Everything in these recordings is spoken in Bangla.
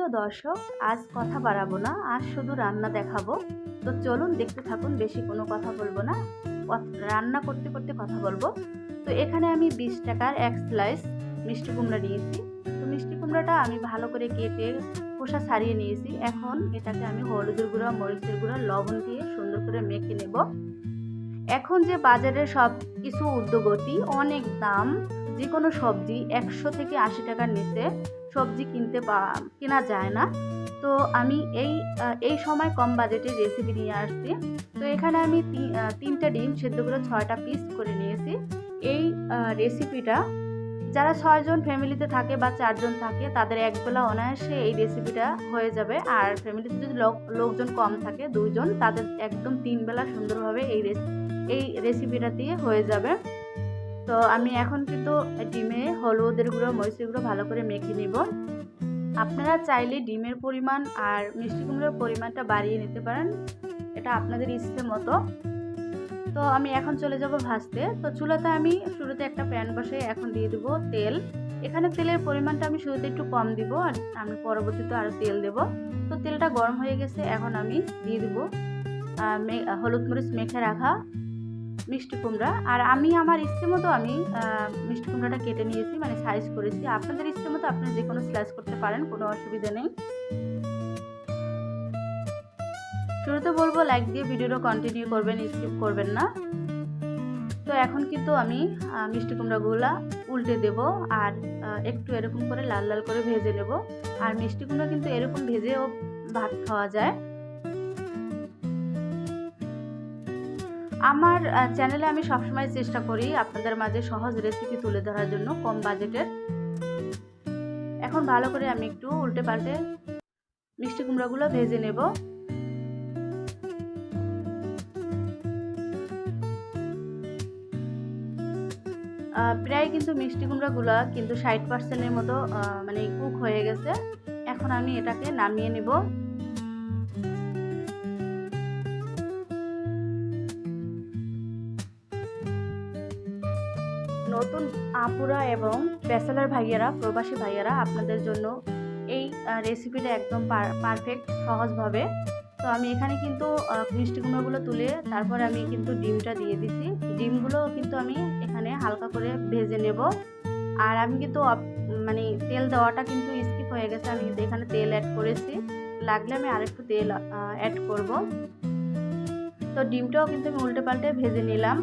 প্রিয় দর্শক, আজ কথা বাড়াবো না, আজ শুধু রান্না দেখাবো। তো চলুন দেখতে থাকুন, বেশি কোনো কথা বলবো না, রান্না করতে করতে কথা বলবো। তো এখানে আমি 20 টাকার এক স্লাইস মিষ্টি কুমড়া নিয়েছি। তো মিষ্টি কুমড়াটা আমি ভালো করে কেটে খোসা ছাড়িয়ে নিয়েছি। এখন এটাকে আমি হলুদের গুঁড়া, মরিচের গুঁড়া, লবণ দিয়ে সুন্দর করে মেখে নেব। এখন যে বাজারে সব কিছু ঊর্ধ্বগতি, অনেক দাম, যে কোনো সবজি 100 থেকে 80 টাকার নিচে সবজি কেনা যায় না। তো আমি এই সময় কম বাজেটে রেসিপি নিয়ে আসছি। তো এখানে আমি 3টা ডিম সেদ্ধ করে 6টা পিস করে নিয়েছি। এই রেসিপিটা যারা 6 জন ফ্যামিলিতে থাকে বা 4 জন থাকে তাদের একবেলা অনায়াসে এই রেসিপিটা হয়ে যাবে। আর ফ্যামিলিতে যদি লোকজন কম থাকে 2 জন, তাদের একদম 3 বেলা সুন্দরভাবে এই রেসিপিটা দিয়ে হয়ে যাবে। তো আমি এখন কিন্তু ডিমে হলুদের গুঁড়ো, মরিচের গুঁড়ো ভালো করে মেখে নিব। আপনারা চাইলে ডিমের পরিমাণ আর মিষ্টি কুমড়োর পরিমাণটা বাড়িয়ে নিতে পারেন, এটা আপনাদের ইচ্ছে মতো। তো আমি এখন চলে যাব ভাজতে। তো চুলাতে আমি শুরুতে একটা প্যান বসে এখন দিয়ে দেব তেল। এখানে তেলের পরিমাণটা আমি শুরুতে একটু কম দিব, আর আমি পরবর্তীতে আরও তেল দেব। তো তেলটা গরম হয়ে গেছে, এখন আমি দিয়ে দেব হলুদ মরিচ মেখে রাখা মিষ্টি কুমড়া। আর আমি আমার ইচ্ছে মতো আমি মিষ্টি কুমড়াটা কেটে নিয়েছি, মানে সাইজ করেছি। আপনাদের ইচ্ছে মতো আপনারা যে কোনো স্লাইস করতে পারেন, কোনো অসুবিধা নেই। শুরুতে বলবো লাইক দিয়ে ভিডিওটা কন্টিনিউ করবেন, স্কিপ করবেন না। তো এখন কিন্তু আমি মিষ্টি কুমড়াগুলা উল্টে দেব, আর একটু এরকম করে লাল লাল করে ভেজে নেব। আর মিষ্টি কুমড়া কিন্তু এরকম ভেজেও ভাত খাওয়া যায়। আমার চ্যানেলে আমি সবসময় চেষ্টা করি আপনাদের মাঝে সহজ রেসিপি তুলে ধরার জন্য, কম বাজেটের। এখন ভালো করে আমি একটু উল্টে পাল্টে মিষ্টি কুমড়াগুলো ভেজে নেব। প্রায় কিন্তু মিষ্টি কুমড়াগুলো কিন্তু 60%-এর মতো মানে কুক হয়ে গেছে। এখন আমি এটাকে নামিয়ে নেব। নতুন আপুরা এবং ব্যাচেলার ভাইয়ারা, প্রবাসী ভাইয়ারা, আপনাদের জন্য এই রেসিপিটা একদম পারফেক্ট, সহজভাবে। তো আমি এখানে কিন্তু মিষ্টি কুমড়াগুলো তুলে তারপরে আমি কিন্তু ডিমটা দিয়ে দিছি। ডিমগুলো কিন্তু আমি এখানে হালকা করে ভেজে নেব। আর আমি কিন্তু মানে তেল দেওয়াটা কিন্তু স্কিপ হয়ে গেছে, আমি কিন্তু এখানে তেল অ্যাড করেছি, লাগলে আমি আরেকটু তেল অ্যাড করব। তো ডিমটাও কিন্তু আমি উল্টে পাল্টে ভেজে নিলাম।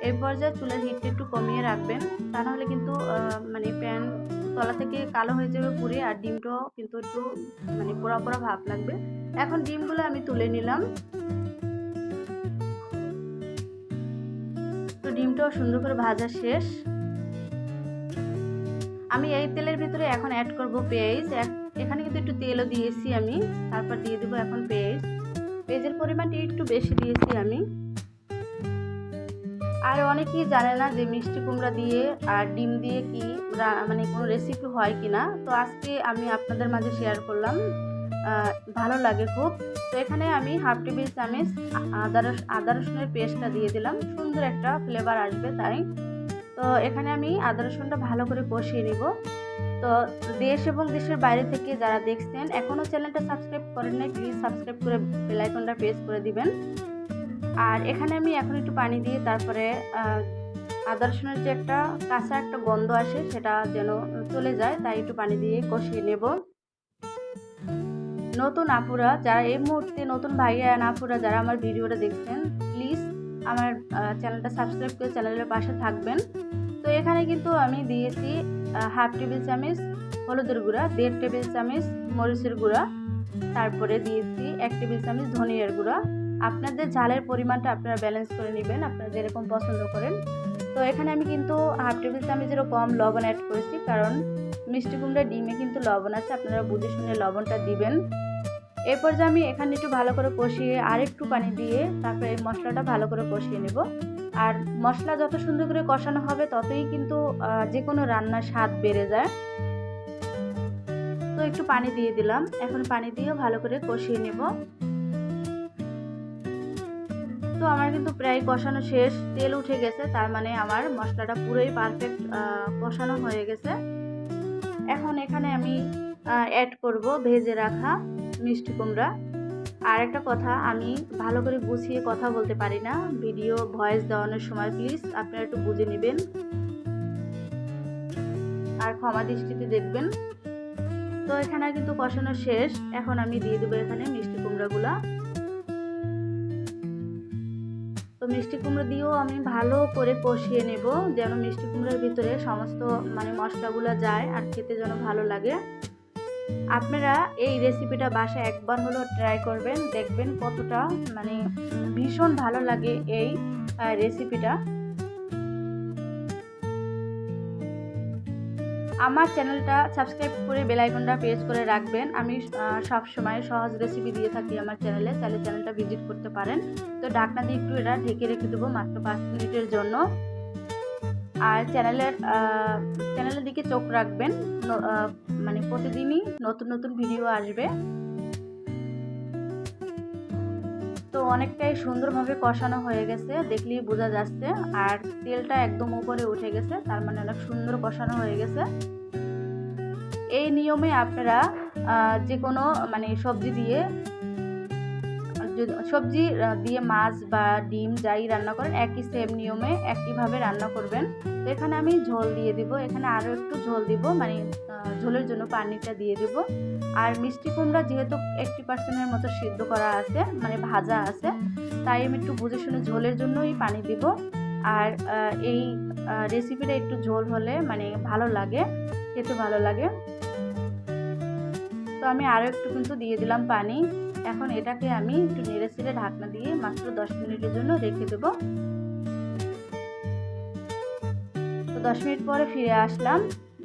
এই পর্যায়ে চুলার হিটটা একটু কমিয়ে রাখবেন, তা নাহলে কিন্তু মানে প্যান তলা থেকে কালো হয়ে যাবে পুড়ে, আর ডিমটাও কিন্তু একটু মানে পোড়া পোড়া ভাব লাগবে। এখন ডিমগুলো আমি তুলে নিলাম। তো ডিমটাও সুন্দর করে ভাজা শেষ। আমি এই তেলের ভিতরে এখন অ্যাড করব পেঁয়াজ। এখানে কিন্তু একটু তেলও দিয়েছি আমি, তারপর দিয়ে দেবো এখন পেঁয়াজের পরিমাণটা একটু বেশি দিয়েছি আমি। আর অনেকেই জানে না যে মিষ্টি কুমড়া দিয়ে আর ডিম দিয়ে কি মানে কোনো রেসিপি হয় কিনা। তো আজকে আমি আপনাদের মাঝে শেয়ার করলাম, ভালো লাগে খুব। তো এখানে আমি হাফ টেবিল চামচ আদা রসুনের পেস্টটা দিয়ে দিলাম, সুন্দর একটা ফ্লেভার আসবে তাই। তো এখানে আমি আদা রসুনটা ভালো করে কষিয়ে নিব। তো দেশ এবং দেশের বাইরে থেকে যারা দেখছেন, এখনও চ্যানেলটা সাবস্ক্রাইব করেন নাই, প্লিজ সাবস্ক্রাইব করে বেল আইকনটা প্রেস করে দিবেন। আর এখানে আমি এখন একটু পানি দিয়ে তারপরে আদা রসুনের যে একটা কাঁচা একটা গন্ধ আসে সেটা যেন চলে যায়, তাই একটু পানি দিয়ে কষিয়ে নেব। নতুন আপুরা যারা, এই মুহূর্তে নতুন ভাইয়া আর আপুরা যারা আমার ভিডিওটা দেখছেন, প্লিজ আমার চ্যানেলটা সাবস্ক্রাইব করে চ্যানেলের পাশে থাকবেন। তো এখানে কিন্তু আমি দিয়েছি হাফ টেবিল চামচ হলুদের গুঁড়া, 1.5 টেবিল চামচ মরিচের গুঁড়া, তারপরে দিয়েছি 1 টেবিল চামচ ধনিয়ার গুঁড়া। আপনাদের ঝালের পরিমাণটা আপনারা ব্যালেন্স করে নেবেন, আপনারা যেরকম পছন্দ করেন। তো এখানে আমি কিন্তু হাফ টেবিল চামচেরও কম লবণ অ্যাড করেছি, কারণ মিষ্টি কুমড়া ডিমে কিন্তু লবণ আছে, আপনারা বুঝে শুনে লবণটা দিবেন। এরপর যে আমি এখানে একটু ভালো করে কষিয়ে আরেকটু পানি দিয়ে তারপরে এই মশলাটা ভালো করে কষিয়ে নেব। আর মশলা যত সুন্দর করে কষানো হবে ততই কিন্তু যে কোনো রান্নার স্বাদ বেড়ে যায়। তো একটু পানি দিয়ে দিলাম, এখন পানি দিয়েও ভালো করে কষিয়ে নেব। তো আমার কিন্তু প্রায় কষানো শেষ, তেল উঠে গেছে, তার মানে আমার মশলাটা পুরোই পারফেক্ট কষানো হয়ে গেছে। এখন এখানে আমি অ্যাড করব ভেজে রাখা মিষ্টি কুমড়া। আর একটা কথা, আমি ভালো করে গুছিয়ে কথা বলতে পারি না, ভিডিও ভয়েস দেওয়ানোর সময় প্লিজ আপনারা একটু বুঝে নেবেন আর ক্ষমা দৃষ্টিতে দেখবেন। তো এখানে কিন্তু কষানো শেষ, এখন আমি দিয়ে দেবো এখানে মিষ্টি কুমড়াগুলা। তো মিষ্টি কুমড়ো দিয়েও আমি ভালো করে কষিয়ে নেব, যেন মিষ্টি কুমড়োর ভিতরে সমস্ত মশলাগুলো যায় আর খেতে যেন ভালো লাগে। আপনারা এই রেসিপিটা বাসায় একবার হলেও ট্রাই করবেন, দেখবেন কতটা ভীষণ ভালো লাগে এই রেসিপিটা। আমার চ্যানেলটা সাবস্ক্রাইব করে বেল আইকনটা প্রেস করে রাখবেন। আমি সব সময় সহজ রেসিপি দিয়ে থাকি আমার চ্যানেলে, তাহলে চ্যানেলটা ভিজিট করতে পারেন। তো ঢাকনা দিয়ে একটু এটা ঢেকে রেখে দেবো মাত্র 5 মিনিটের জন্য। আর চ্যানেলের দিকে চোখ রাখবেন, প্রতিদিনই নতুন নতুন ভিডিও আসবে। তো অনেকটাই সুন্দরভাবে কষানো হয়ে গেছে, দেখলেই বোঝা যাচ্ছে। আর তেলটা একদম উপরে উঠে গেছে, তার মানে অনেক সুন্দর কষানো হয়ে গেছে। এই নিয়মে আপনারা যে কোনো সবজি দিয়ে মাছ বা ডিম যাই রান্না করেন, একই সেম নিয়মে একইভাবে রান্না করবেন। তো এখানে আমি ঝোল দিয়ে দিব, এখানে আরও একটু ঝোল দিব, ঝোলের জন্য পানিটা দিয়ে দিব। আর মিষ্টি কুমড়া যেহেতু 80% মতো সিদ্ধ করা আছে, ভাজা আছে, তাই আমি একটু বুঝে শুনে ঝোলের জন্যই পানি দিব। আর এই রেসিপিটা একটু ঝোল হলে ভালো লাগে, খেতে ভালো লাগে। তো আমি আরও একটু কিন্তু দিয়ে দিলাম পানি। এখন এটাকে আমি একটু নেড়ে চেড়ে ঢাকনা দিয়ে মাত্র 10 মিনিটের জন্য রেখে দেব। তো 10 মিনিট পরে ফিরে আসলাম,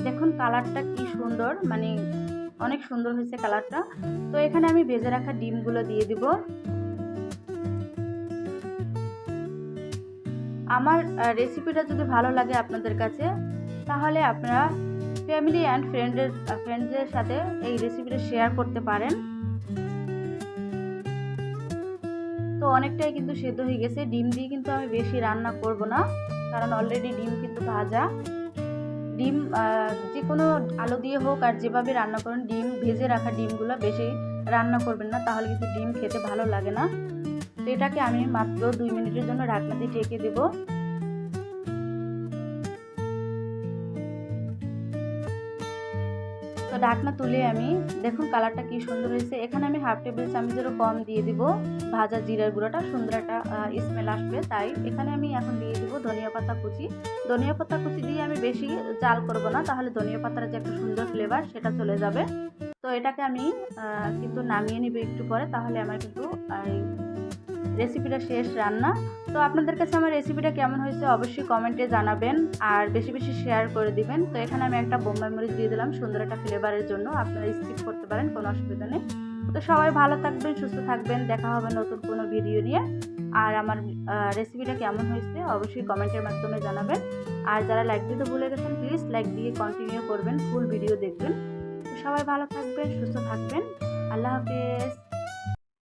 দেখুন কালারটা কি সুন্দর, অনেক সুন্দর হয়েছে কালারটা। তো এখানে আমি ভেজে রাখা ডিমগুলো দিয়ে দিব। আমার রেসিপিটা যদি ভালো লাগে আপনাদের কাছে, তাহলে আপনারা ফ্যামিলি অ্যান্ড ফ্রেন্ডসদের সাথে এই রেসিপিটা শেয়ার করতে পারেন। তো অনেকটাই কিন্তু সেদ্ধ হয়ে গেছে। ডিম দিয়ে কিন্তু আমি বেশি রান্না করব না, কারণ অলরেডি ডিম কিন্তু ভাজা। ডিম যে কোনো আলু দিয়ে হোক আর যেভাবে রান্না করেন, ভেজে রাখা ডিমগুলো বেশি রান্না করবেন না, তাহলে কিন্তু ডিম খেতে ভালো লাগে না। তো এটাকে আমি মাত্র 2 মিনিটের জন্য ঢাকনা দিয়ে ঢেকে দেব। তো ঢাকনা তুলে আমি দেখুন কালারটা কি সুন্দর হয়েছে। এখানে আমি 1/2 টেবিল চামচেরও কম দিয়ে দিব ভাজা জিরার গুঁড়োটা, সুন্দর একটা স্মেল আসবে। তাই এখানে আমি এখন দিয়ে দিব ধনিয়া পাতা কুচি। ধনিয়া পাতা কুচি দিয়ে আমি বেশি জাল করব না, তাহলে ধনিয়া পাতার যে একটা সুন্দর ফ্লেভার সেটা চলে যাবে। তো এটাকে আমি কিন্তু নামিয়ে নিব একটু পরে, তাহলে আমার কিন্তু রেসিপিটা শেষ রান্না। তো আপনাদের কাছে আমার রেসিপিটা কেমন হয়েছে অবশ্যই কমেন্টে জানাবেন, আর বেশি বেশি শেয়ার করে দিবেন। তো এখানে আমি একটা বোম্বাই মরিচ দিয়ে দিলাম সুন্দর একটা ফ্লেভারের জন্য, আপনারা স্কিপ করতে পারেন, কোনো অসুবিধা নেই। তো সবাই ভালো থাকবেন, সুস্থ থাকবেন, দেখা হবে নতুন কোনো ভিডিও নিয়ে। আর আমার রেসিপিটা কেমন হয়েছে অবশ্যই কমেন্টের মাধ্যমে জানাবেন। আর যারা লাইক দিতে ভুলে গেছেন, প্লিজ লাইক দিয়ে কন্টিনিউ করবেন, ফুল ভিডিও দেখবেন। তো সবাই ভালো থাকবেন, সুস্থ থাকবেন, আল্লাহ হাফেজ।